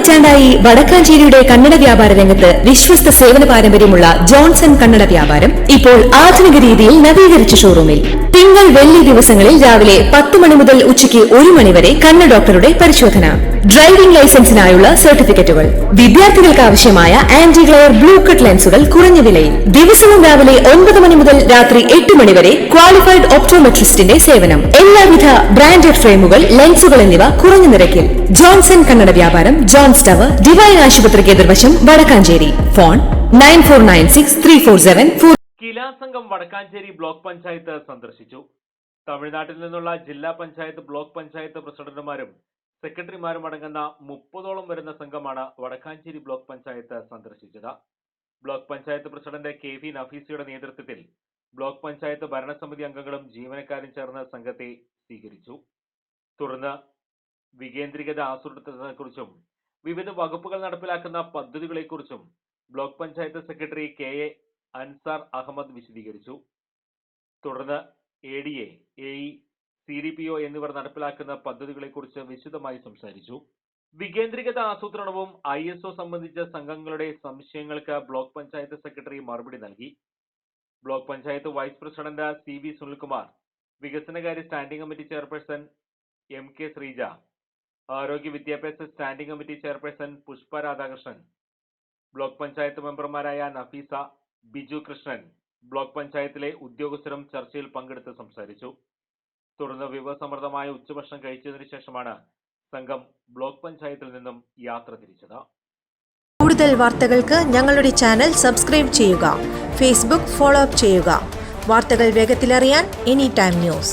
പതിറ്റാണ്ടായി വടക്കാഞ്ചേരിയുടെ കന്നഡ വ്യാപാര രംഗത്ത് വിശ്വസ്ത സേവന പാരമ്പര്യമുള്ള ജോൺസൺ കന്നഡ വ്യാപാരം ഇപ്പോൾ ആധുനിക രീതിയിൽ നവീകരിച്ച ഷോറൂമിൽ തിങ്കൾ വെള്ളി ദിവസങ്ങളിൽ രാവിലെ 10 മണി മുതൽ ഉച്ചയ്ക്ക് 1 മണി വരെ കണ്ണ് ഡോക്ടറുടെ പരിശോധന, ഡ്രൈവിംഗ് ലൈസൻസിനായുള്ള സർട്ടിഫിക്കറ്റുകൾ, വിദ്യാർത്ഥികൾക്ക് ആവശ്യമായ ആന്റി ഗ്ലെയർ ബ്ലൂ കട്ട് ലെൻസുകൾ കുറഞ്ഞ വിലയിൽ, ദിവസവും രാവിലെ 9 മണി മുതൽ രാത്രി 8 മണി വരെ ക്വാളിഫൈഡ് ഒപ്റ്റോമെട്രിസ്റ്റിന്റെ സേവനം, എല്ലാവിധ ബ്രാൻഡഡ് ഫ്രെയിമുകൾ, ലെൻസുകൾ എന്നിവ കുറഞ്ഞ നിരക്കിൽ. ജോൺസൺ കന്നഡ വ്യാപാരം, ജോൺസ് ടവർ, ഡിവൈൻ ആശുപത്രിക്ക് എതിർവശം, വടക്കാഞ്ചേരി. ഫോൺ 94963474. കിലാസംഘം വടക്കാഞ്ചേരി ബ്ലോക്ക് പഞ്ചായത്ത് സന്ദർശിച്ചു. തമിഴ്നാട്ടിൽ നിന്നുള്ള ജില്ലാ പഞ്ചായത്ത്, ബ്ലോക്ക് പഞ്ചായത്ത് പ്രസിഡന്റുമാരും സെക്രട്ടറിമാരും അടങ്ങുന്ന 30ഓളം വരുന്ന സംഘമാണ് വടക്കാഞ്ചേരി ബ്ലോക്ക് പഞ്ചായത്ത് സന്ദർശിച്ചത്. ബ്ലോക്ക് പഞ്ചായത്ത് പ്രസിഡന്റ് KV നഫീസയുടെ നേതൃത്വത്തിൽ ബ്ലോക്ക് പഞ്ചായത്ത് ഭരണസമിതി അംഗങ്ങളും ജീവനക്കാരും ചേർന്ന് സംഘത്തെ സ്വീകരിച്ചു. തുടർന്ന് വികേന്ദ്രീകൃത ആസൂത്രണത്തെക്കുറിച്ചും വിവിധ വകുപ്പുകൾ നടപ്പിലാക്കുന്ന പദ്ധതികളെക്കുറിച്ചും block panchayat secretary KA Ansar Ahammed വിശദീകരിച്ചു. തുടർന്ന് ADA, AE, CDPO എന്നിവർ നടപ്പിലാക്കുന്ന പദ്ധതികളെക്കുറിച്ച് വിശദമായി സംസാരിച്ചു. വികേന്ദ്രീകൃത ആസൂത്രണവും ISO സംബന്ധിച്ച സംഘങ്ങളുടെ സംശയങ്ങൾക്ക് ബ്ലോക്ക് പഞ്ചായത്ത് സെക്രട്ടറി മറുപടി നൽകി. Block panchayat vice president CV Sunilkumar, വികസനകാര്യ standing committee chairperson MK Sreeja, ആരോഗ്യ വിദ്യാഭ്യാസ standing committee chairperson Pushpa Radhakrishnan, block panchayat മെമ്പർമാരായ നഫീസ, ബിജു കൃഷ്ണൻ, ബ്ലോക്ക് പഞ്ചായത്തിലെ ഉദ്യോഗസ്ഥരും ചർച്ചയിൽ പങ്കെടുത്ത് സംസാരിച്ചു. തുടർന്ന് വിഭവസമൃദ്ധമായ ഉച്ചഭക്ഷണം കഴിച്ചതിനു ശേഷമാണ് സംഘം ബ്ലോക്ക് പഞ്ചായത്തിൽ നിന്നും യാത്ര തിരിച്ചത്. കൂടുതൽ വാർത്തകൾക്ക് ഞങ്ങളുടെ ചാനൽ സബ്സ്ക്രൈബ് ചെയ്യുക, ഫേസ്ബുക്ക് ഫോളോ അപ്പ് ചെയ്യുക. വാർത്തകൾ വേഗത്തിലറിയാൻ Anytime News.